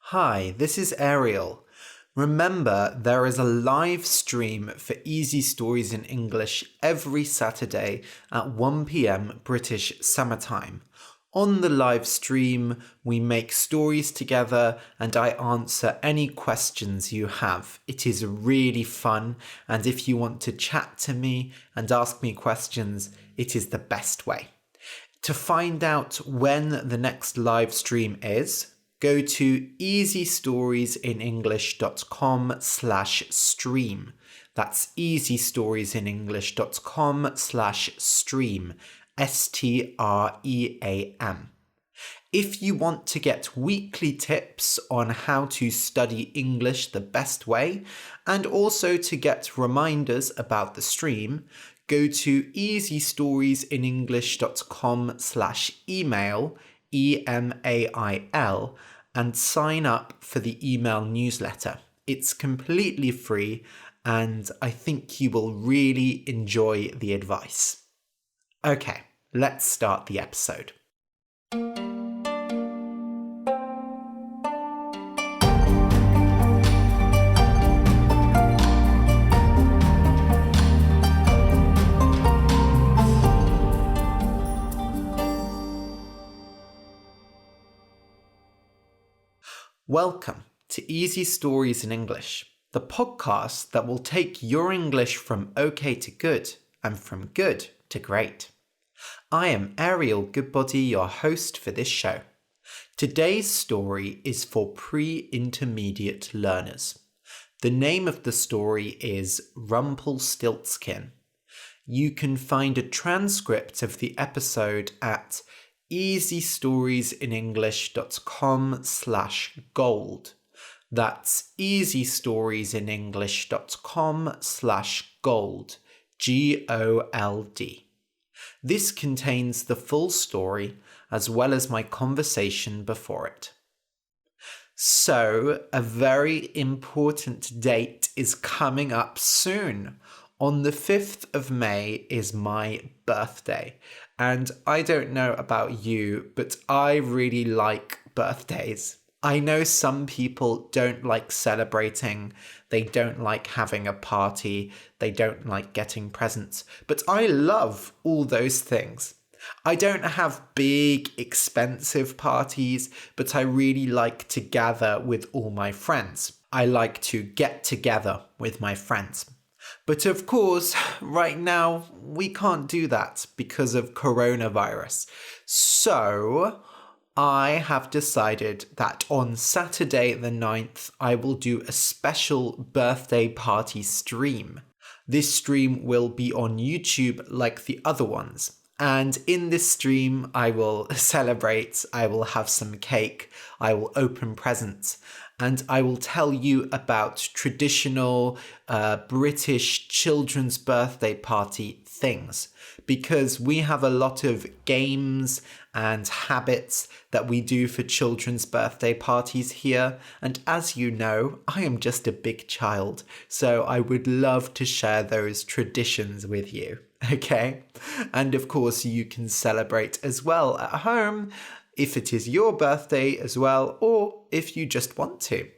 Hi, this is Ariel. Remember, there is a live stream for Easy Stories in English every Saturday at 1 p.m. British Summer Time. On the live stream, we make stories together and I answer any questions you have. It is really fun, and if you want to chat to me and ask me questions, it is the best way. To find out when the next live stream is, go to easystoriesinenglish.com/stream. That's easystoriesinenglish.com/stream. STREAM. If you want to get weekly tips on how to study English the best way, and also to get reminders about the stream, go to easystoriesinenglish.com/email, email, and sign up for the email newsletter. It's completely free, and I think you will really enjoy the advice. Okay, let's start the episode. Welcome to Easy Stories in English, the podcast that will take your English from okay to good and from good to great. I am Ariel Goodbody, your host for this show. Today's story is for pre-intermediate learners. The name of the story is Rumplestiltskin. You can find a transcript of the episode at easystoriesinenglish.com/gold. That's easystoriesinenglish.com/gold. GOLD. This contains the full story as well as my conversation before it. So, a very important date is coming up soon. On the 5th of May is my birthday. And I don't know about you, but I really like birthdays. I know some people don't like celebrating, they don't like having a party, they don't like getting presents, but I love all those things. I don't have big, expensive parties, but I really like to gather with all my friends. I like to get together with my friends. But of course, right now, we can't do that because of coronavirus. So, I have decided that on Saturday the 9th, I will do a special birthday party stream. This stream will be on YouTube like the other ones. And in this stream, I will celebrate, I will have some cake, I will open presents, and I will tell you about traditional British children's birthday party things, because we have a lot of games and habits that we do for children's birthday parties here, and as you know, I am just a big child, so I would love to share those traditions with you, okay? And of course, you can celebrate as well at home, if it is your birthday as well, or if you just want to.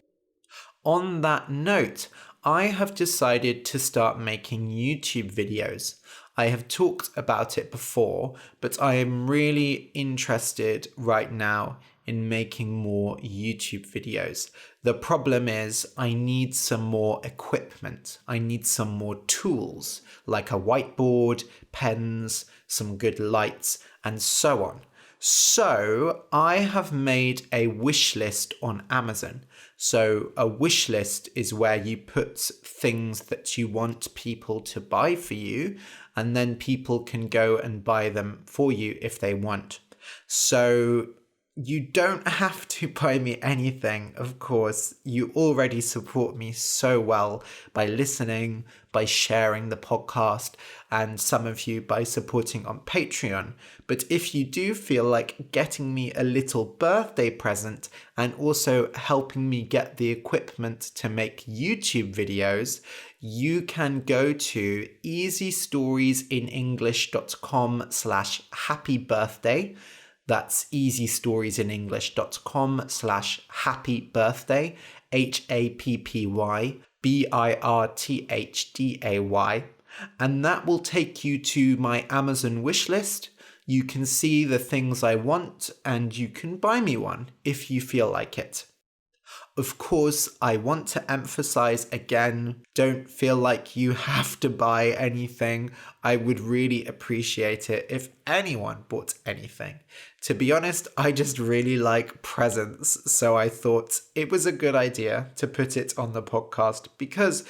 On that note, I have decided to start making YouTube videos. I have talked about it before, but I am really interested right now in making more YouTube videos. The problem is I need some more equipment. I need some more tools, like a whiteboard, pens, some good lights, and so on. So I have made a wish list on Amazon. So a wish list is where you put things that you want people to buy for you, and then people can go and buy them for you if they want. So you don't have to buy me anything, of course. You already support me so well by listening, by sharing the podcast, and some of you by supporting on Patreon. But if you do feel like getting me a little birthday present and also helping me get the equipment to make YouTube videos, you can go to easystoriesinenglish.com/happybirthday. That's easystoriesinenglish.com/happy birthday, HAPPYBIRTHDAY, and that will take you to my Amazon wishlist. You can see the things I want and you can buy me one if you feel like it. Of course, I want to emphasize again, don't feel like you have to buy anything. I would really appreciate it if anyone bought anything. To be honest, I just really like presents, so I thought it was a good idea to put it on the podcast because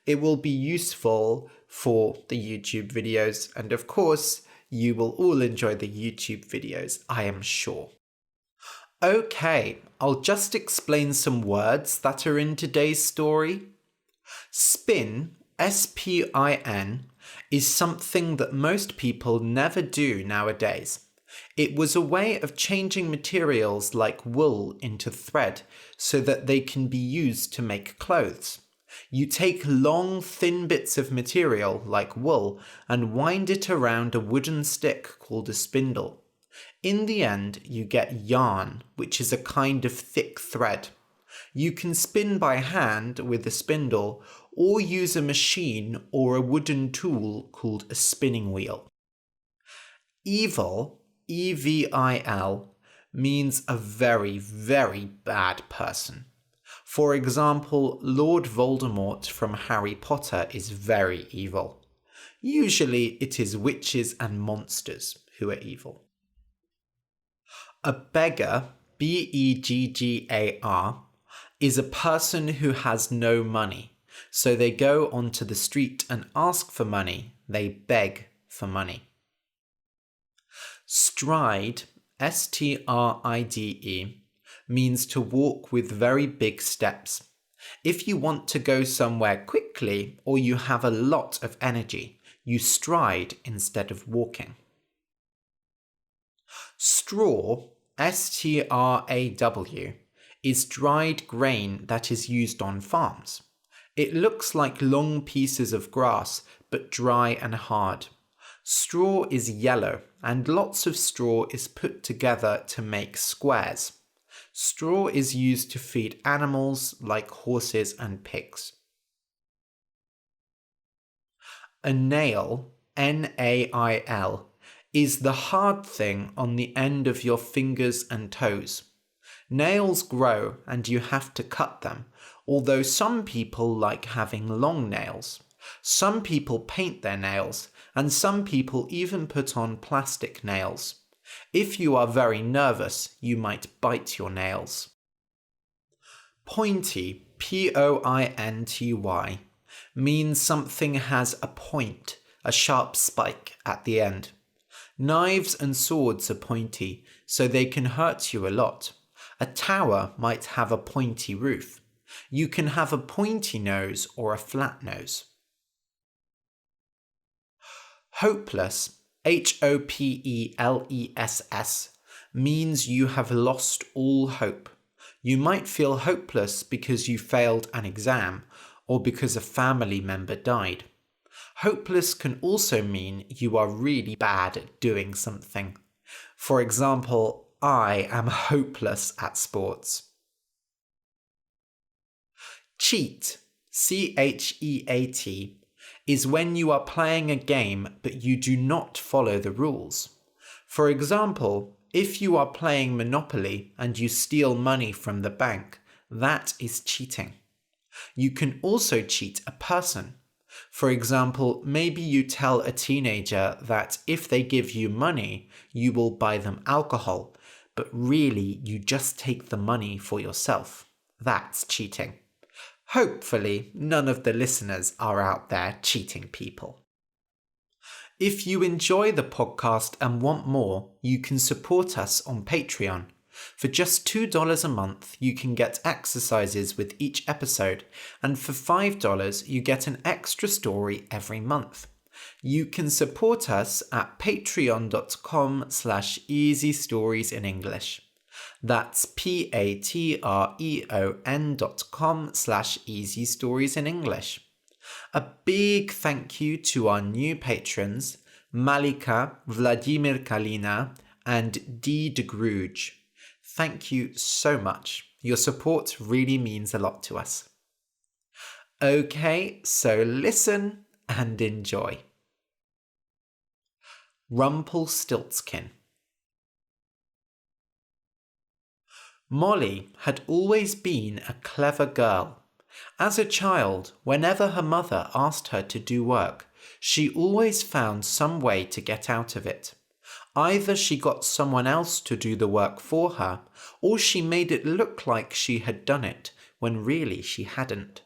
it will be useful for the YouTube videos. And of course, you will all enjoy the YouTube videos, I am sure. Okay, I'll just explain some words that are in today's story. Spin, S-P-I-N, is something that most people never do nowadays. It was a way of changing materials like wool into thread so that they can be used to make clothes. You take long, thin bits of material like wool and wind it around a wooden stick called a spindle. In the end, you get yarn, which is a kind of thick thread. You can spin by hand with a spindle or use a machine or a wooden tool called a spinning wheel. Evil, E-V-I-L, means a very, very bad person. For example, Lord Voldemort from Harry Potter is very evil. Usually it is witches and monsters who are evil. A beggar, B-E-G-G-A-R, is a person who has no money. So they go onto the street and ask for money. They beg for money. Stride, S-T-R-I-D-E, means to walk with very big steps. If you want to go somewhere quickly or you have a lot of energy, you stride instead of walking. Straw, S-T-R-A-W, is dried grain that is used on farms. It looks like long pieces of grass, but dry and hard. Straw is yellow, and lots of straw is put together to make squares. Straw is used to feed animals like horses and pigs. A nail, N-A-I-L, is the hard thing on the end of your fingers and toes. Nails grow and you have to cut them, although some people like having long nails. Some people paint their nails, and some people even put on plastic nails. If you are very nervous, you might bite your nails. Pointy, P-O-I-N-T-Y, means something has a point, a sharp spike at the end. Knives and swords are pointy, so they can hurt you a lot. A tower might have a pointy roof. You can have a pointy nose or a flat nose. Hopeless, H-O-P-E-L-E-S-S, means you have lost all hope. You might feel hopeless because you failed an exam or because a family member died. Hopeless can also mean you are really bad at doing something. For example, I am hopeless at sports. Cheat, C-H-E-A-T, is when you are playing a game but you do not follow the rules. For example, if you are playing Monopoly and you steal money from the bank, that is cheating. You can also cheat a person. For example, maybe you tell a teenager that if they give you money, you will buy them alcohol, but really you just take the money for yourself. That's cheating. Hopefully, none of the listeners are out there cheating people. If you enjoy the podcast and want more, you can support us on Patreon. For just $2 a month, you can get exercises with each episode, and for $5, you get an extra story every month. You can support us at patreon.com/easystoriesinenglish. That's patreon.com/easystoriesinenglish. A big thank you to our new patrons, Malika, Vladimir Kalina, and D. de Grooge. Thank you so much. Your support really means a lot to us. Okay, so listen and enjoy. Rumplestiltskin. Molly had always been a clever girl. As a child, whenever her mother asked her to do work, she always found some way to get out of it. Either she got someone else to do the work for her, or she made it look like she had done it when really she hadn't.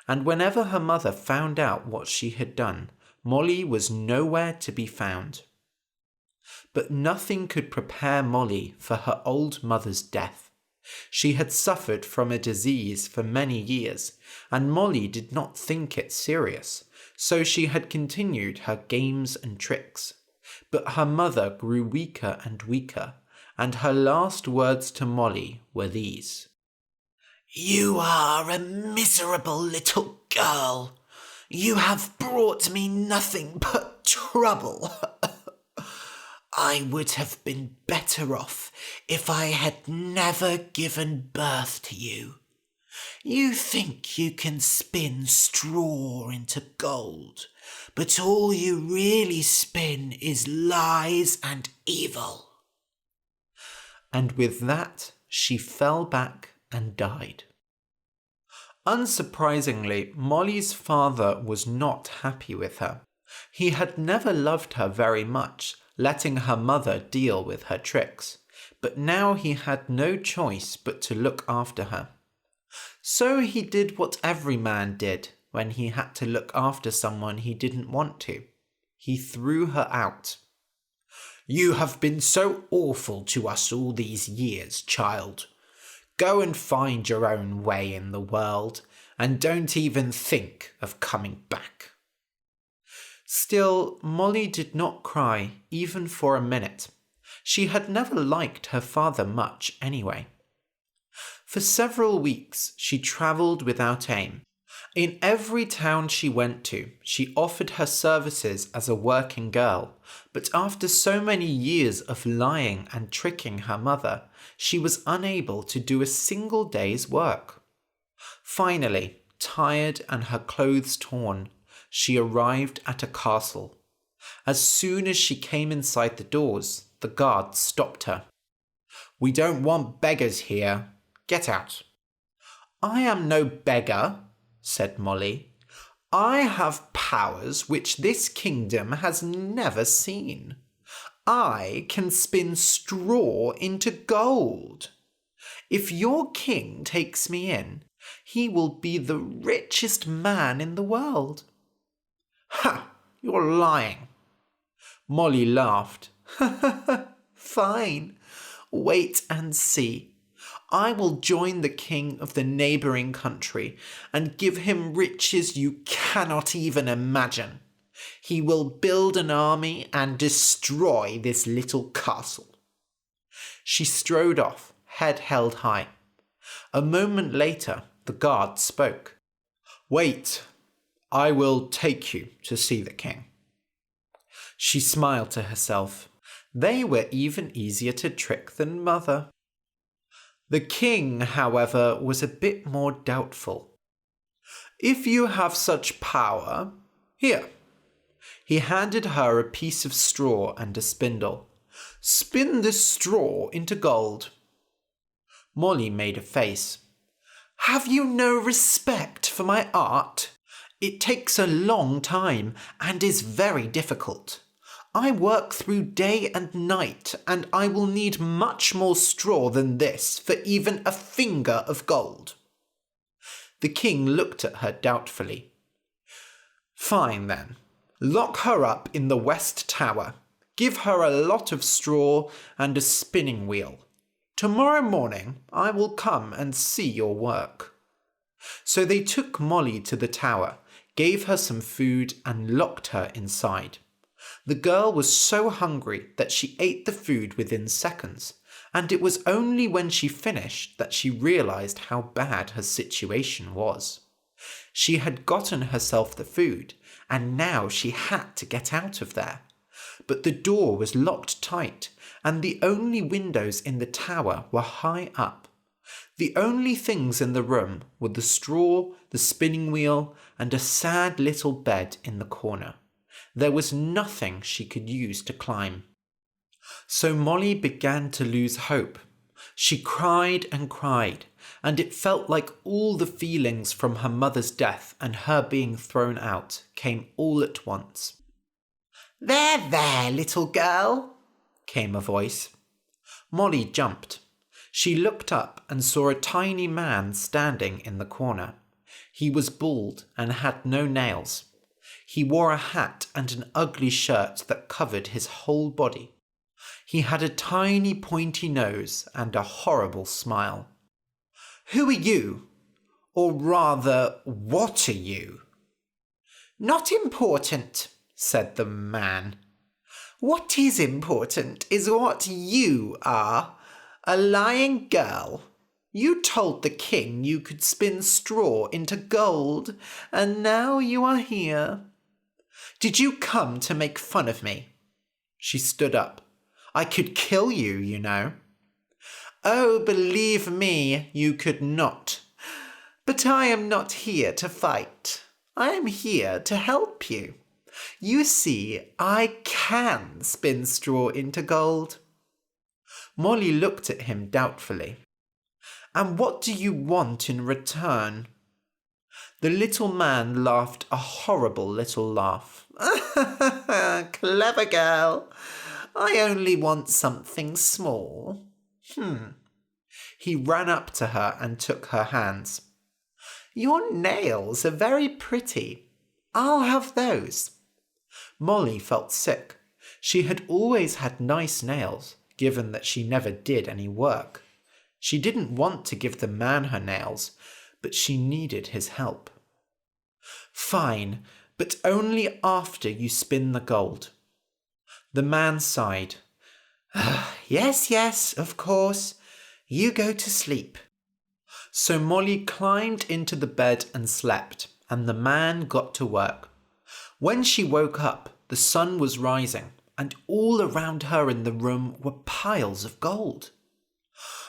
And whenever her mother found out what she had done, Molly was nowhere to be found. But nothing could prepare Molly for her old mother's death. She had suffered from a disease for many years, and Molly did not think it serious, so she had continued her games and tricks. But her mother grew weaker and weaker, and her last words to Molly were these. "You are a miserable little girl. You have brought me nothing but trouble. I would have been better off if I had never given birth to you. You think you can spin straw into gold, but all you really spin is lies and evil." And with that, she fell back and died. Unsurprisingly, Molly's father was not happy with her. He had never loved her very much, letting her mother deal with her tricks, but now he had no choice but to look after her. So he did what every man did when he had to look after someone he didn't want to. He threw her out. "You have been so awful to us all these years, child. Go and find your own way in the world, and don't even think of coming back." Still, Molly did not cry even for a minute. She had never liked her father much anyway. For several weeks, she travelled without aim. In every town she went to, she offered her services as a working girl, but after so many years of lying and tricking her mother, she was unable to do a single day's work. Finally, tired and her clothes torn, she arrived at a castle. As soon as she came inside the doors, the guards stopped her. "We don't want beggars here. Get out." "I am no beggar," said Molly. "I have powers which this kingdom has never seen. I can spin straw into gold. If your king takes me in, he will be the richest man in the world." "Ha! You're lying." Molly laughed. "Fine. Wait and see. I will join the king of the neighbouring country and give him riches you cannot even imagine. He will build an army and destroy this little castle." She strode off, head held high. A moment later, the guard spoke. "Wait. I will take you to see the king." She smiled to herself. They were even easier to trick than mother. The king, however, was a bit more doubtful. "If you have such power, here." He handed her a piece of straw and a spindle. "Spin this straw into gold." Molly made a face. "Have you no respect for my art? It takes a long time and is very difficult. I work through day and night, and I will need much more straw than this for even a finger of gold." The king looked at her doubtfully. "Fine then. Lock her up in the West Tower. Give her a lot of straw and a spinning wheel. Tomorrow morning I will come and see your work." So they took Molly to the tower, gave her some food and locked her inside. The girl was so hungry that she ate the food within seconds, and it was only when she finished that she realized how bad her situation was. She had gotten herself the food, and now she had to get out of there. but the door was locked tight, and the only windows in the tower were high up. The only things in the room were the straw, the spinning wheel, and a sad little bed in the corner. There was nothing she could use to climb. So Molly began to lose hope. She cried and cried, and it felt like all the feelings from her mother's death and her being thrown out came all at once. "There, there, little girl," came a voice. Molly jumped. She looked up and saw a tiny man standing in the corner. He was bald and had no nails. He wore a hat and an ugly shirt that covered his whole body. He had a tiny pointy nose and a horrible smile. "Who are you? Or rather, what are you?" "Not important," said the man. "What is important is what you are. A lying girl. You told the king you could spin straw into gold, and now you are here. Did you come to make fun of me?" She stood up. "I could kill you, you know." "Oh, believe me, you could not. But I am not here to fight. I am here to help you. You see, I can spin straw into gold." Molly looked at him doubtfully. "And what do you want in return?" The little man laughed a horrible little laugh. "Clever girl. I only want something small." He ran up to her and took her hands. "Your nails are very pretty. I'll have those." Molly felt sick. She had always had nice nails, given that she never did any work. She didn't want to give the man her nails, but she needed his help. "Fine, but only after you spin the gold." The man sighed. Yes, yes, of course. You go to sleep." So Molly climbed into the bed and slept, and the man got to work. When she woke up, the sun was rising, and all around her in the room were piles of gold.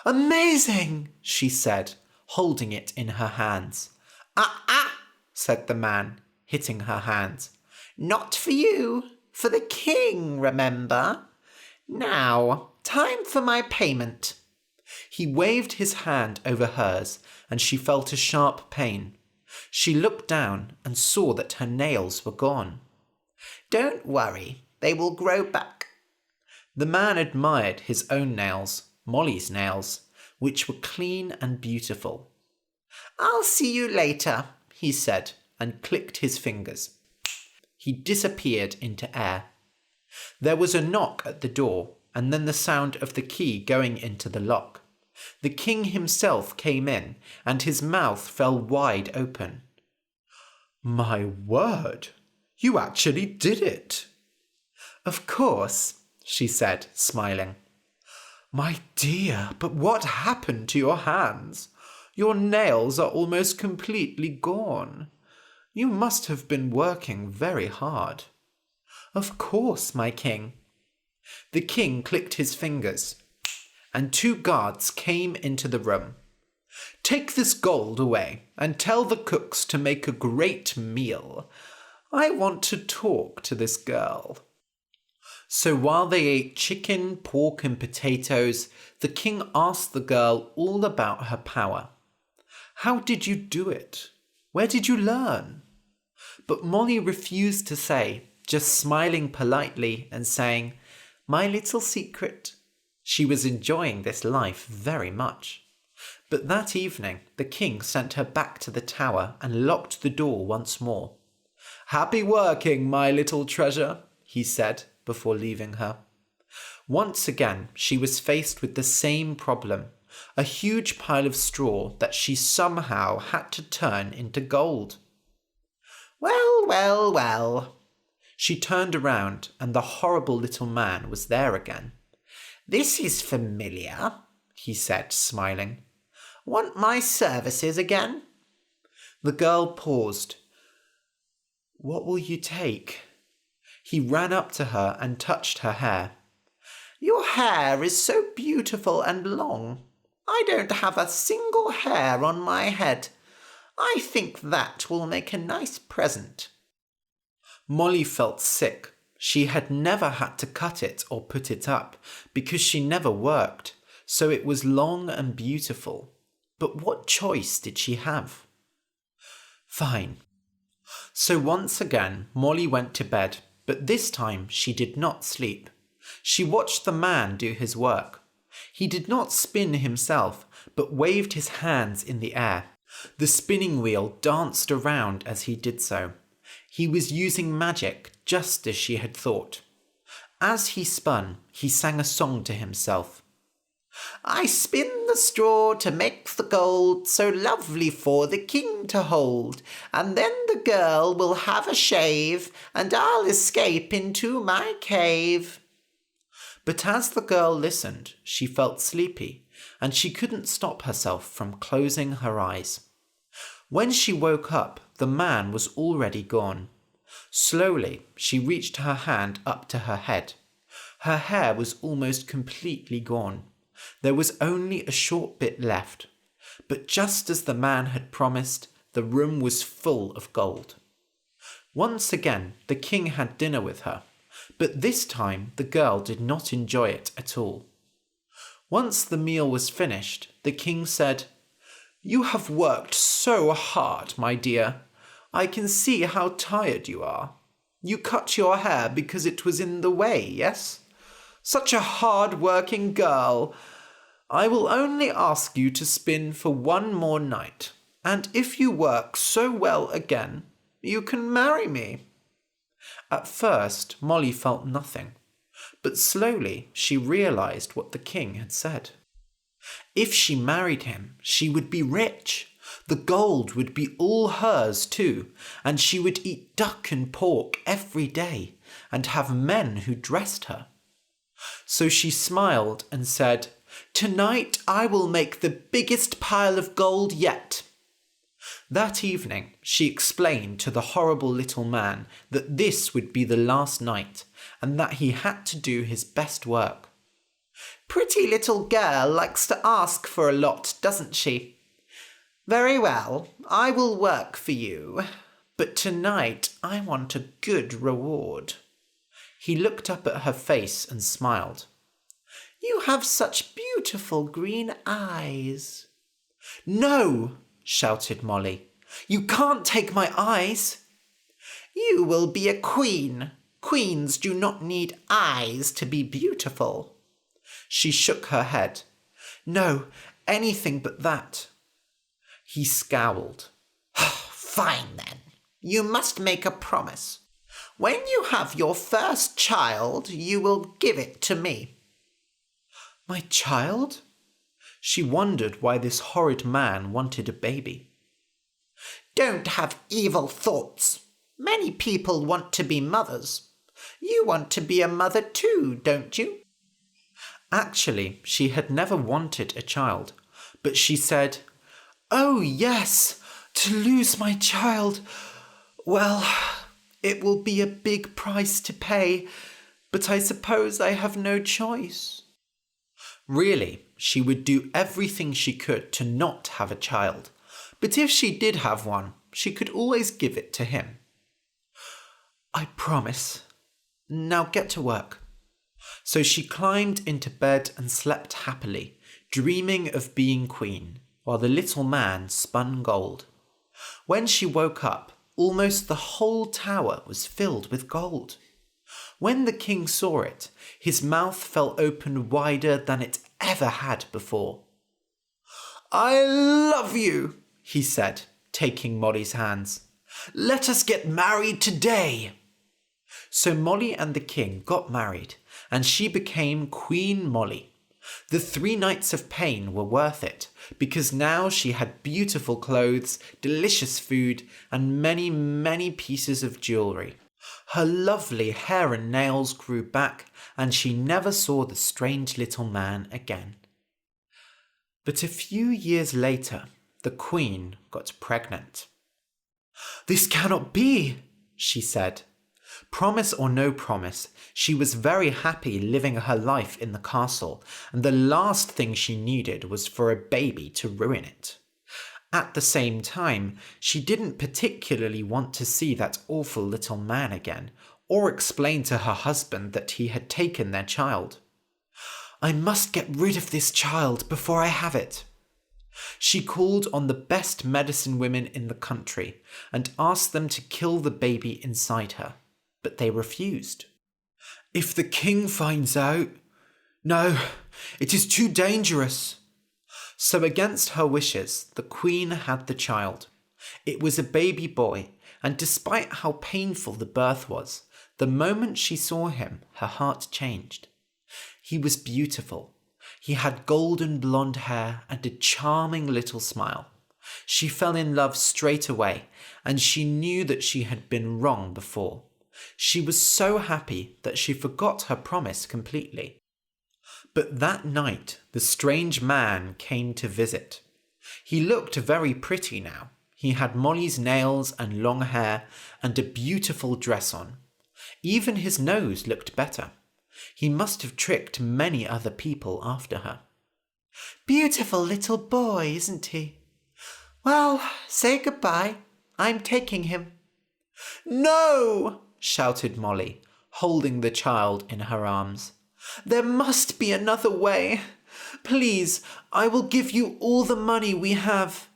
"Amazing," she said, holding it in her hands. "Ah," said the man, hitting her hands. "Not for you, for the king, remember. Now, time for my payment." He waved his hand over hers, and she felt a sharp pain. She looked down and saw that her nails were gone. "Don't worry, they will grow back." The man admired his own nails, Molly's nails, which were clean and beautiful. "I'll see you later," he said, and clicked his fingers. He disappeared into air. There was a knock at the door, and then the sound of the key going into the lock. The king himself came in, and his mouth fell wide open. "My word, you actually did it." "Of course," she said, smiling. "My dear, but what happened to your hands? Your nails are almost completely gone. You must have been working very hard." "Of course, my king." The king clicked his fingers, and 2 guards came into the room. "Take this gold away and tell the cooks to make a great meal. I want to talk to this girl." So while they ate chicken, pork, and potatoes, the king asked the girl all about her power. "How did you do it? Where did you learn?" But Molly refused to say, just smiling politely and saying, "My little secret." She was enjoying this life very much. But that evening, the king sent her back to the tower and locked the door once more. "Happy working, my little treasure," he said before leaving her. Once again, she was faced with the same problem, a huge pile of straw that she somehow had to turn into gold. "Well, well, well." She turned around, and the horrible little man was there again. "This is familiar," he said, smiling. "Want my services again?" The girl paused. "What will you take?" He ran up to her and touched her hair. "Your hair is so beautiful and long. I don't have a single hair on my head. I think that will make a nice present." Molly felt sick. She had never had to cut it or put it up because she never worked, so it was long and beautiful. But what choice did she have? Fine. So once again, Molly went to bed, but this time she did not sleep. She watched the man do his work. He did not spin himself, but waved his hands in the air. The spinning wheel danced around as he did so. He was using magic, just as she had thought. As he spun, he sang a song to himself. "I spin the straw to make the gold, so lovely for the king to hold. And then the girl will have a shave, and I'll escape into my cave." But as the girl listened, she felt sleepy, and she couldn't stop herself from closing her eyes. When she woke up, the man was already gone. Slowly, she reached her hand up to her head. Her hair was almost completely gone. There was only a short bit left. But just as the man had promised, the room was full of gold. Once again, the king had dinner with her, but this time the girl did not enjoy it at all. Once the meal was finished, the king said, "You have worked so hard, my dear. I can see how tired you are. You cut your hair because it was in the way, yes? Such a hard-working girl. I will only ask you to spin for one more night, and if you work so well again, you can marry me." At first, Molly felt nothing, but slowly she realized what the king had said. If she married him, she would be rich. The gold would be all hers too, and she would eat duck and pork every day, and have men who dressed her. So she smiled and said, "Tonight I will make the biggest pile of gold yet." That evening, she explained to the horrible little man that this would be the last night, and that he had to do his best work. "Pretty little girl likes to ask for a lot, doesn't she? Very well, I will work for you, but tonight I want a good reward." He looked up at her face and smiled. "You have such beautiful green eyes." "No!" shouted Molly. "You can't take my eyes." "You will be a queen. Queens do not need eyes to be beautiful." She shook her head. "No, anything but that." He scowled. "Fine then. You must make a promise. When you have your first child, you will give it to me." My child? She wondered why this horrid man wanted a baby. "Don't have evil thoughts. Many people want to be mothers. You want to be a mother too, don't you?" Actually, she had never wanted a child, but she said, "Oh yes, to lose my child. Well, it will be a big price to pay, but I suppose I have no choice." Really, she would do everything she could to not have a child, but if she did have one, she could always give it to him. "I promise. Now get to work." So she climbed into bed and slept happily, dreaming of being queen, while the little man spun gold. When she woke up, almost the whole tower was filled with gold. When the king saw it, his mouth fell open wider than it ever had before. "I love you," he said, taking Molly's hands. "Let us get married today." So Molly and the king got married, and she became Queen Molly. The 3 nights of pain were worth it, because now she had beautiful clothes, delicious food, and many, many pieces of jewellery. Her lovely hair and nails grew back, and she never saw the strange little man again. But a few years later, the queen got pregnant. "This cannot be," she said. Promise or no promise, she was very happy living her life in the castle, and the last thing she needed was for a baby to ruin it. At the same time, she didn't particularly want to see that awful little man again, or explain to her husband that he had taken their child. I must get rid of this child before I have it. She called on the best medicine women in the country and asked them to kill the baby inside her, but they refused. If the king finds out, no, it is too dangerous. So against her wishes, the queen had the child. It was a baby boy, and despite how painful the birth was, the moment she saw him, her heart changed. He was beautiful. He had golden blonde hair and a charming little smile. She fell in love straight away, and she knew that she had been wrong before. She was so happy that she forgot her promise completely. But that night, the strange man came to visit. He looked very pretty now. He had Molly's nails and long hair and a beautiful dress on. Even his nose looked better. He must have tricked many other people after her. Beautiful little boy, isn't he? Well, say goodbye. I'm taking him. No! Shouted Molly, holding the child in her arms. There must be another way. Please, I will give you all the money we have.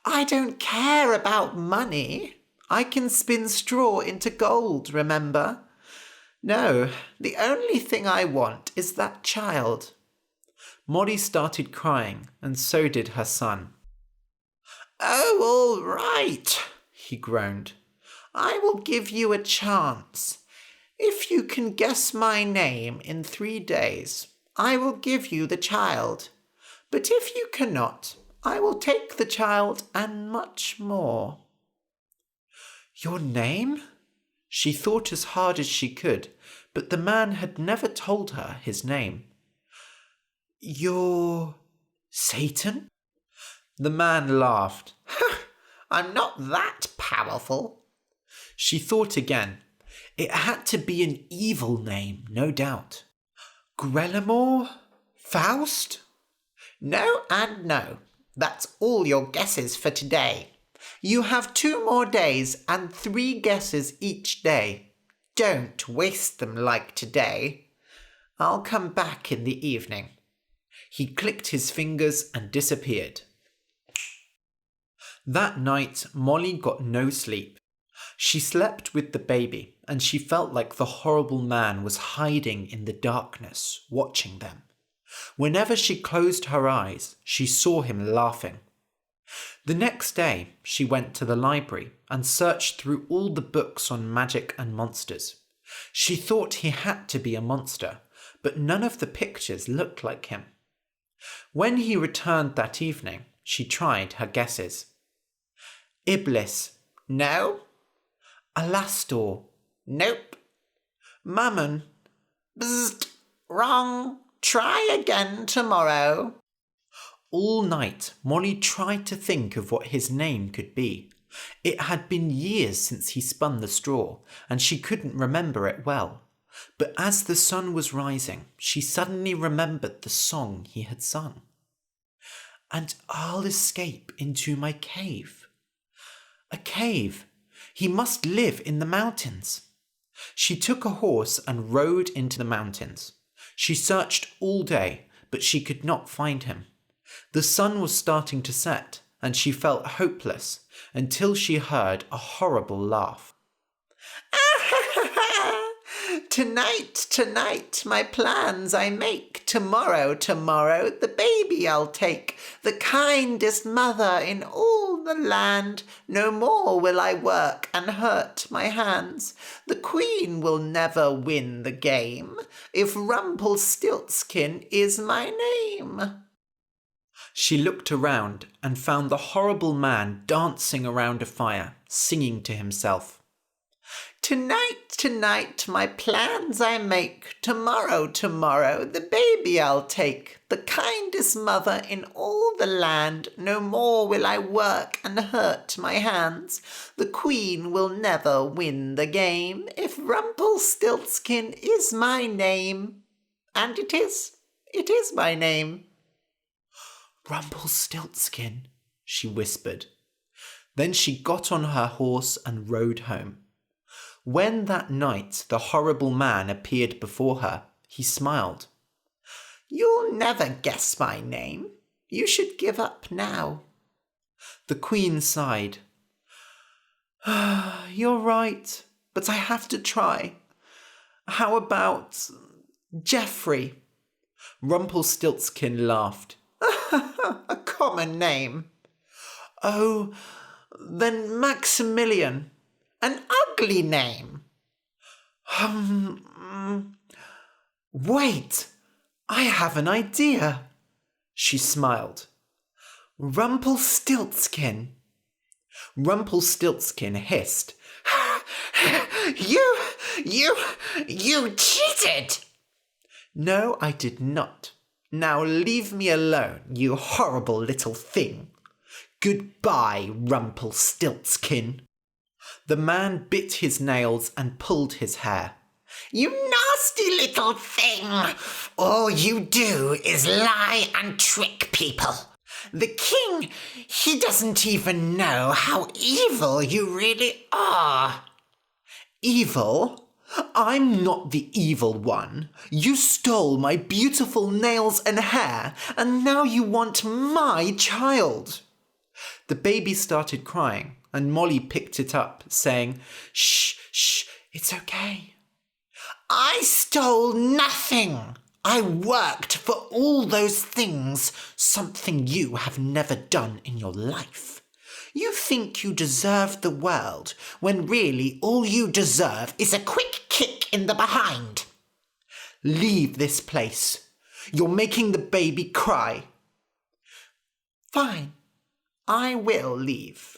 I don't care about money. I can spin straw into gold, remember? No, the only thing I want is that child. Molly started crying, and so did her son. Oh, all right, he groaned. I will give you a chance. If you can guess my name in 3 days, I will give you the child. But if you cannot, I will take the child and much more. Your name? She thought as hard as she could, but the man had never told her his name. You're Satan? The man laughed. I'm not that powerful. She thought again. It had to be an evil name, no doubt. Grelimore? Faust? No and no. That's all your guesses for today. You have 2 more days and 3 guesses each day. Don't waste them like today. I'll come back in the evening. He clicked his fingers and disappeared. That night, Molly got no sleep. She slept with the baby, and she felt like the horrible man was hiding in the darkness, watching them. Whenever she closed her eyes, she saw him laughing. The next day, she went to the library and searched through all the books on magic and monsters. She thought he had to be a monster, but none of the pictures looked like him. When he returned that evening, she tried her guesses. Iblis. No. Alastor. Nope. Mammon. Bzzzt. Wrong. Try again tomorrow. All night, Molly tried to think of what his name could be. It had been years since he spun the straw, and she couldn't remember it well. But as the sun was rising, she suddenly remembered the song he had sung. And I'll escape into my cave. A cave. He must live in the mountains. She took a horse and rode into the mountains. She searched all day, but she could not find him. The sun was starting to set, and she felt hopeless until she heard a horrible laugh. Tonight, my plans I make. Tomorrow, the baby I'll take. The kindest mother in all the land. No more will I work and hurt my hands. The queen will never win the game, if Rumplestiltskin is my name. She looked around and found the horrible man dancing around a fire, singing to himself. Tonight, my plans I make. Tomorrow, the baby I'll take. The kindest mother in all the land. No more will I work and hurt my hands. The queen will never win the game if Rumplestiltskin is my name. And it is my name. Rumplestiltskin, she whispered. Then she got on her horse and rode home. When that night the horrible man appeared before her, he smiled. You'll never guess my name. You should give up now. The queen sighed. You're right, but I have to try. How about Geoffrey? Rumpelstiltskin laughed. A common name. Oh, then Maximilian. An ugly name. Wait, I have an idea. She smiled. Rumpelstiltskin. Rumpelstiltskin hissed. You cheated! No, I did not. Now leave me alone, you horrible little thing. Goodbye, Rumpelstiltskin. The man bit his nails and pulled his hair. You nasty little thing! All you do is lie and trick people. The king, he doesn't even know how evil you really are. Evil? I'm not the evil one. You stole my beautiful nails and hair, and now you want my child. The baby started crying, and Molly picked it up, saying, Shh, it's okay. I stole nothing. I worked for all those things, something you have never done in your life. You think you deserve the world, when really all you deserve is a quick kick in the behind. Leave this place. You're making the baby cry. Fine, I will leave.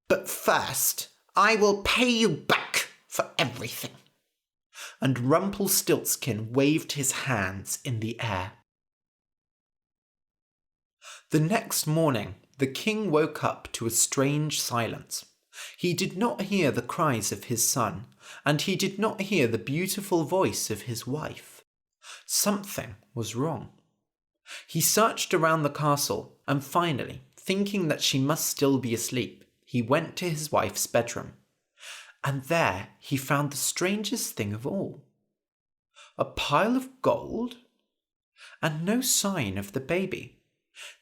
But first, I will pay you back for everything. And Rumpelstiltskin waved his hands in the air. The next morning, the king woke up to a strange silence. He did not hear the cries of his son, and he did not hear the beautiful voice of his wife. Something was wrong. He searched around the castle, and finally, thinking that she must still be asleep, he went to his wife's bedroom. And there he found the strangest thing of all. A pile of gold, and no sign of the baby.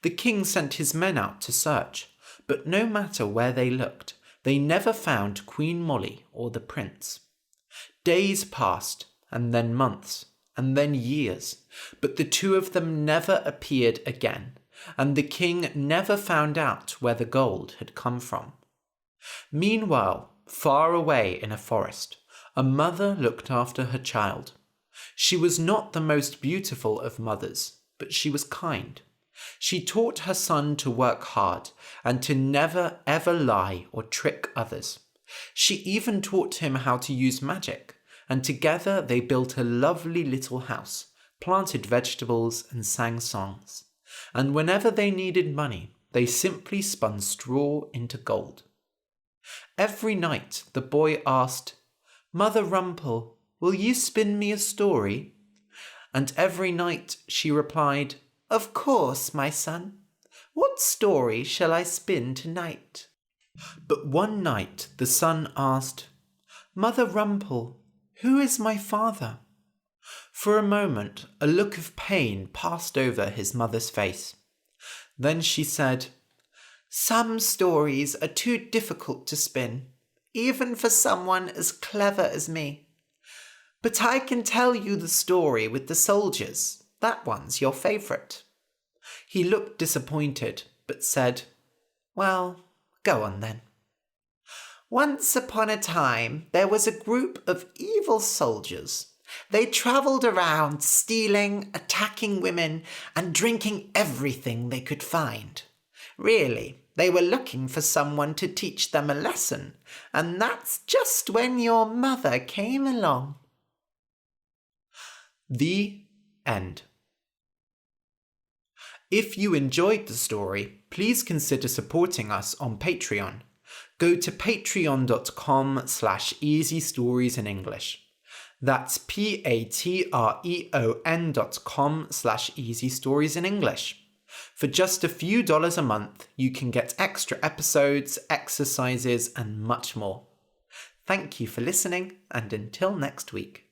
The king sent his men out to search, but no matter where they looked, they never found Queen Molly or the prince. Days passed, and then months, and then years, but the two of them never appeared again, and the king never found out where the gold had come from. Meanwhile, far away in a forest, a mother looked after her child. She was not the most beautiful of mothers, but she was kind. She taught her son to work hard and to never ever lie or trick others. She even taught him how to use magic, and together they built a lovely little house, planted vegetables and sang songs. And whenever they needed money, they simply spun straw into gold. Every night the boy asked, Mother Rumple, will you spin me a story? And every night she replied, Of course, my son. What story shall I spin tonight? But one night the son asked, Mother Rumple, who is my father? For a moment a look of pain passed over his mother's face. Then she said, Some stories are too difficult to spin, even for someone as clever as me. But I can tell you the story with the soldiers. That one's your favourite. He looked disappointed, but said, Well, go on then. Once upon a time, there was a group of evil soldiers. They travelled around stealing, attacking women, and drinking everything they could find. Really, They were looking for someone to teach them a lesson, and that's just when your mother came along. The end. If you enjoyed the story, please consider supporting us on Patreon. Go to patreon.com/easystoriesinenglish. That's patreon.com/easystoriesinenglish. For just a few dollars a month, you can get extra episodes, exercises, and much more. Thank you for listening, and until next week.